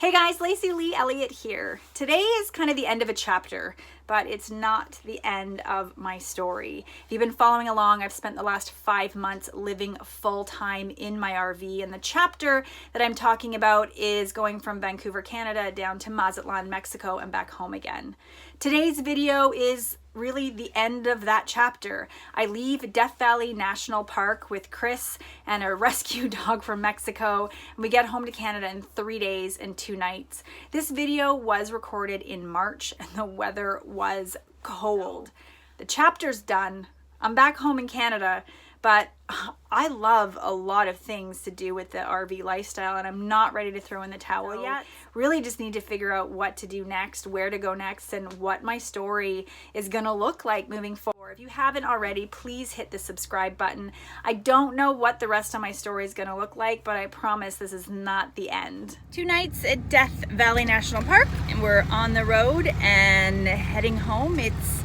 Hey guys, Lacey Elliott here. Today is kind of the end of a chapter, but it's not the end of my story. If you've been following along, I've spent the last 5 months living full-time in my RV, and the chapter that I'm talking about is going from Vancouver, Canada down to Mazatlan, Mexico, and back home again. Today's video is really the end of that chapter. I leave Death Valley National Park with Chris and a rescue dog from Mexico, and we get home to Canada in 3 days and 2 nights. This video was recorded in March and the weather was cold. The chapter's done. I'm back home in Canada, but I love a lot of things to do with the RV lifestyle, and I'm not ready to throw in the towel yet. Really just need to figure out what to do next, where to go next, and what my story is gonna look like moving forward. If you haven't already, please hit the subscribe button. I don't know what the rest of my story is gonna look like, but I promise this is not the end. 2 nights at Death Valley National Park, and we're on the road and heading home. It's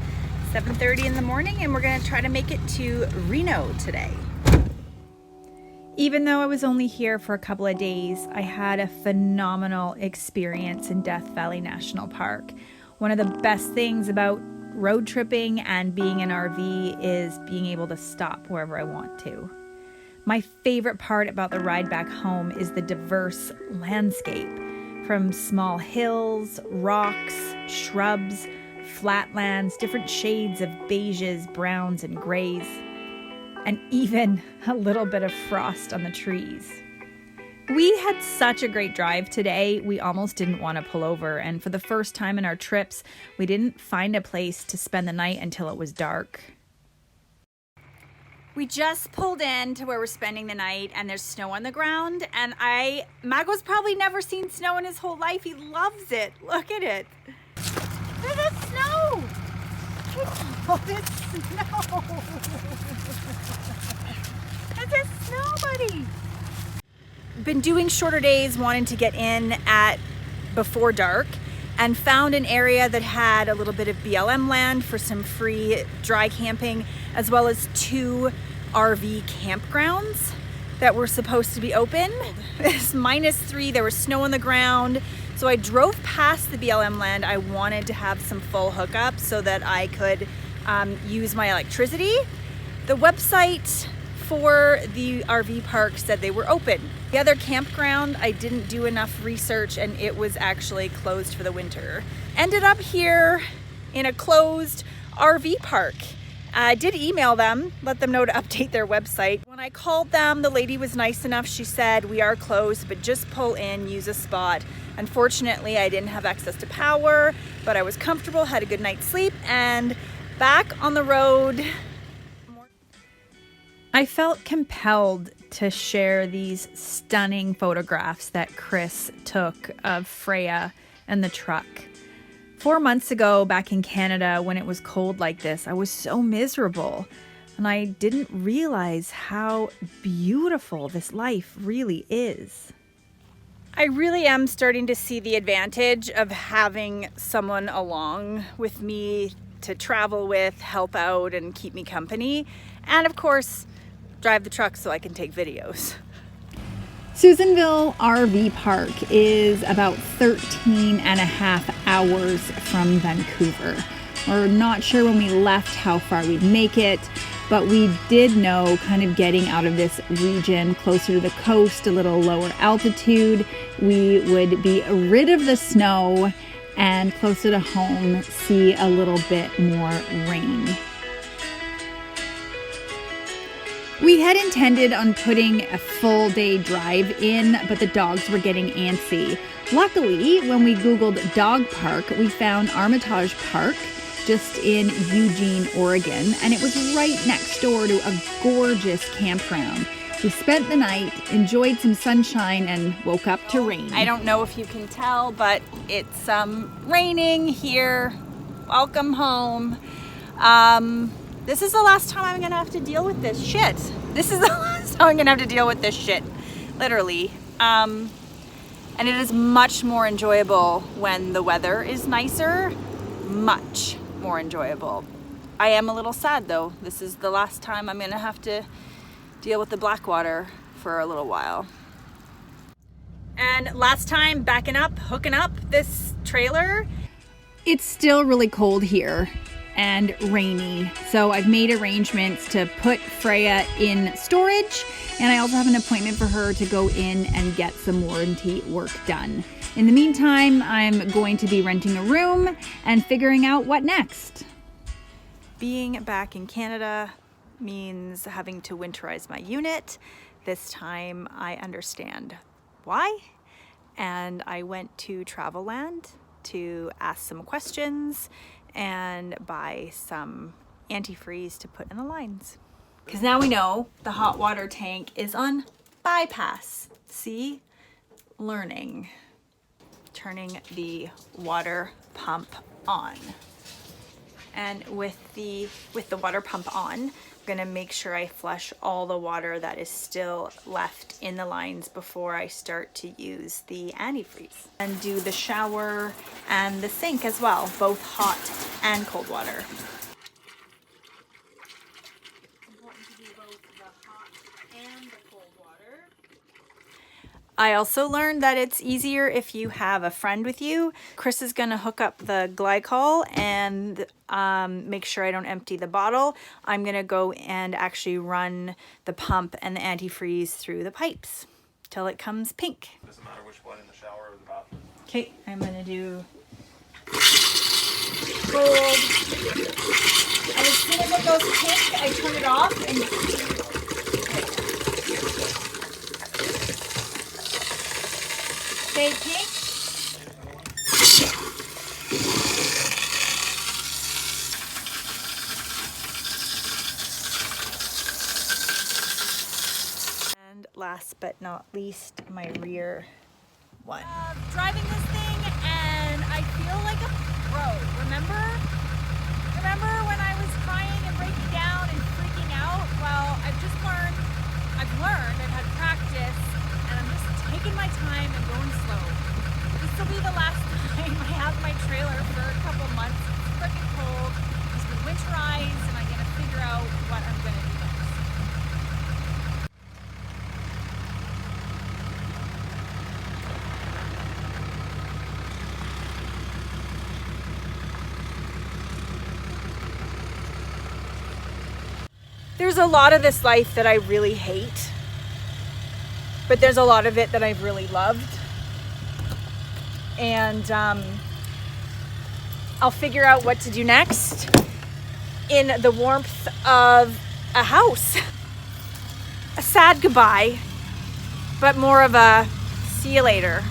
7:30 in the morning, and we're gonna try to make it to Reno today. Even though I was only here for a couple of days, I had a phenomenal experience in Death Valley National Park. One of the best things about road tripping and being in RV is being able to stop wherever I want to. My favorite part about the ride back home is the diverse landscape, from small hills, rocks, shrubs, flatlands, different shades of beiges, browns, and grays, and even a little bit of frost on the trees. We had such a great drive today, we almost didn't want to pull over, and for the first time in our trips, we didn't find a place to spend the night until it was dark. We just pulled in to where we're spending the night, and there's snow on the ground, and Mago's probably never seen snow in his whole life. He loves it. Look at it. Look at the snow. Oh, it's snow. It's a snow buddy. Been doing shorter days, wanting to get in at before dark, and found an area that had a little bit of BLM land for some free dry camping, as well as 2 RV campgrounds that were supposed to be open. It's -3, there was snow on the ground. So I drove past the BLM land. I wanted to have some full hookup so that I could use my electricity. The website for the RV park said they were open. The other campground, I didn't do enough research, and it was actually closed for the winter. Ended up here in a closed RV park. I did email them, let them know to update their website. When I called them, the lady was nice enough. She said, "We are closed, but just pull in, use a spot." Unfortunately, I didn't have access to power, but I was comfortable, had a good night's sleep, and back on the road. I felt compelled to share these stunning photographs that Chris took of Freya and the truck. 4 months ago, back in Canada, when it was cold like this, I was so miserable, and I didn't realize how beautiful this life really is. I really am starting to see the advantage of having someone along with me to travel with, help out, and keep me company, and of course, drive the truck so I can take videos. Susanville RV Park is about 13 and a half hours from Vancouver. We're not sure when we left how far we'd make it, but we did know kind of getting out of this region closer to the coast, a little lower altitude, we would be rid of the snow and closer to home see a little bit more rain. We had intended on putting a full day drive in, but the dogs were getting antsy. Luckily, when we Googled dog park, we found Armitage Park just in Eugene, Oregon, and it was right next door to a gorgeous campground. We spent the night, enjoyed some sunshine, and woke up to rain. I don't know if you can tell, but it's raining here. Welcome home. This is the last time I'm gonna have to deal with this shit. This is the last time I'm gonna have to deal with this shit, literally. And it is much more enjoyable when the weather is nicer, much more enjoyable. I am a little sad though. This is the last time I'm gonna have to deal with the Blackwater for a little while. And last time backing up, hooking up this trailer. It's still really cold here and rainy, so I've made arrangements to put Freya in storage, and I also have an appointment for her to go in and get some warranty work done. In the meantime, I'm going to be renting a room and figuring out what next. Being back in Canada means having to winterize my unit. This time I understand why, and I went to Travelland to ask some questions and buy some antifreeze to put in the lines. Because now we know the hot water tank is on bypass. See? Learning. Turning the water pump on. And with the water pump on, I'm gonna make sure I flush all the water that is still left in the lines before I start to use the antifreeze. And do the shower and the sink as well, both hot and cold water. Important to do both the hot and the cold water. I also learned that it's easier if you have a friend with you. Chris is gonna hook up the glycol and make sure I don't empty the bottle. I'm gonna go and actually run the pump and the antifreeze through the pipes till it comes pink. Doesn't matter which one, in the shower or the bathroom. Okay, I'm gonna do cold. And as soon as it goes pink, I turn it off and stay pink. And last but not least, my rear one. Driving this thing and I feel like a pro. Remember when I was crying and breaking down and freaking out? Well, I've had practice, and I'm just taking my time and going slow. This will be the last time I have my trailer for a couple months. It's freaking cold. It's been winterized, and I'm gonna figure out what I'm gonna do next. There's a lot of this life that I really hate, but there's a lot of it that I've really loved. And I'll figure out what to do next in the warmth of a house. A sad goodbye, but more of a see you later.